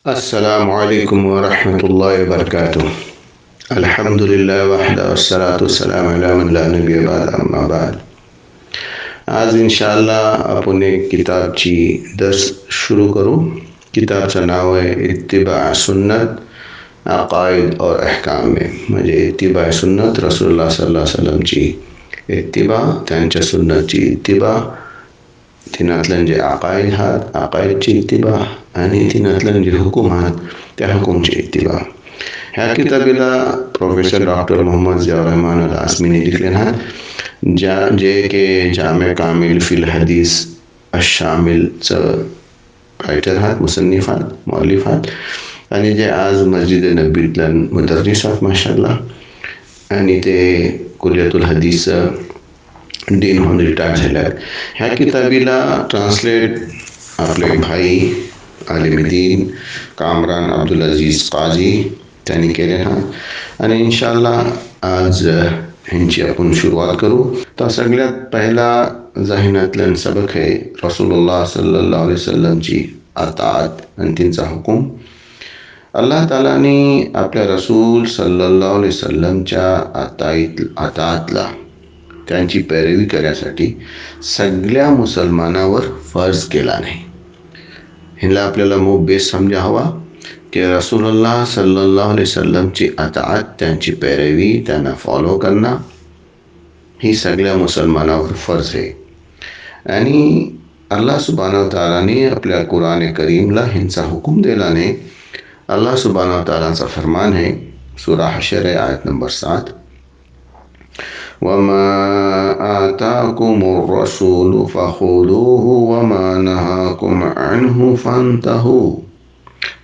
السلام عليكم ورحمة الله وبركاته. الحمد لله وحده والصلاة والسلام على من لا نبي بعد أما بعد. आज इंशाअल्लाह आपण एक किताबची दर्स शुरू करू. किताबचं नाव आहे इत्तिबा सुन्नत अकायद और अहकाम में. म्हणजे इत्तिबा सुन्नत रसूलुल्लाह सल्लल्लाहु अलैहि वसल्लमची इत्तिबा, त्यांच्या सुन्नतची इत्तिबा, तिनातलं जे अकायद हात अकायदची इत्तिबा आणि तिनातलं जे हुकुम हात त्या हुकुमची इत्तिबा. ह्या किताबीला प्रोफेसर डॉक्टर मोहम्मद जिया रहमान अल आसमीने लिखले आहात, जे के जामे कामिल फिल हदीस अशामिलचं रायटर आहात, मुसन्निफ आहात, मौलिफ आहात, आणि जे आज मस्जिद नबीतल्या मुदर्रिस आहात माशाअल्लाह, आणि ते कुलियतुल हदीस डीन होऊन रिटायर झाले आहेत. ह्या किताबीला ट्रान्सलेट आपले भाई आलिमीदीन कामरान अब्दुल अजीज काजी त्यांनी केले आहात. आणि इंशाअल्लाह आज ह्यांची आपण सुरुवात करू. तर सगळ्यात पहिला जहिनातलं सबक आहे रसूलुल्लाह सल्लल्लाहु अलैहि वसल्लमची अतात आणि त्यांचा हुकुम. अल्लाह तालाने आपल्या रसूल सल्लल्लाहु अलैहि वसल्लमच्या अतातला त्यांची पैरवी करण्यासाठी सगळ्या मुसलमानावर फर्ज केला नाही. ह्याला आपल्याला बेस समजा हवा की रसूलुल्लाह सल्लल्लाहु अलैहि वसल्लमची अतात, त्यांची पैरवी, त्यांना फॉलो करणं ही सगळ्या मुसलमानावर फर्ज आहे. आणि अल्लाह सुब्हानहू व तआलाने आपल्या कुरान करीमला ह्यांचा हुकुम दिला नाही. अल्लाह सुब्हानहू व तआलाचा फरमान है सूरा हशर आयत नंबर 7, वमा आताकुमुर रसूल फखुदूहु वमा नहाकुम अन्हु फंतहू.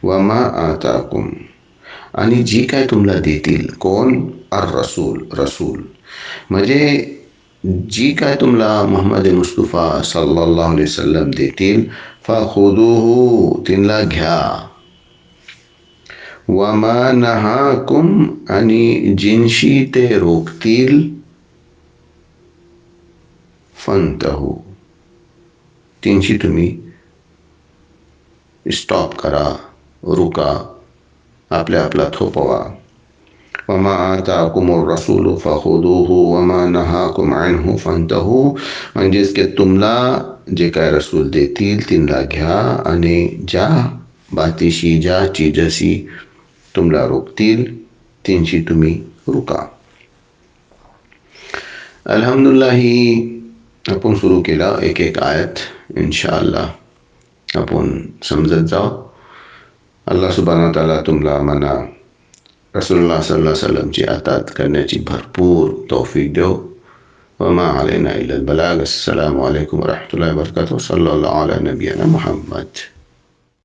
वमा आताकुम, आणि जी काय तुम्हाला देतील, कोण? अर रसूल, रसूल म्हणजे जी काय तुम्हाला मुहम्मद मुस्तफा सल्लल्लाहु अलैहि वसल्लम देतील, फखुदूहु, तिनला घ्या. वमा नहाकुम, आणि जिनशी ते रोखतील, फंतहू, तिनशी तुम्ही स्टॉप करा, रुका, आपला थोपवा. वमा आताकुमुर रसूल फखुदूहु वमा नहाकुम अन्हु फंतहू, म्हणजेच की तुम्हाला जे काय रसूल देतील तिनला घ्या, आणि ज्या बातीशी, ज्या चीजशी तुम्हाला रोखतील तिनशी तुम्ही रुका. अल्हम्दुलिल्लाह ही आपण सुरू केला एक एक आयत. इंशाअल्लाह आपण समजत जाऊ. अल्लाह सुब्हानहू व तआला तुम्हाला मना रसूलुल्लाह सल्लल्लाहु अलैहि वसल्लमची अतात करण्याची भरपूर तौफीक देव. वमा अलैना इल्लल बलाग. अस्सलामु अलैकुम व रहमतुल्लाहि व बरकातुहू. सल्लल्लाहु अला नबियना मुहम्मद.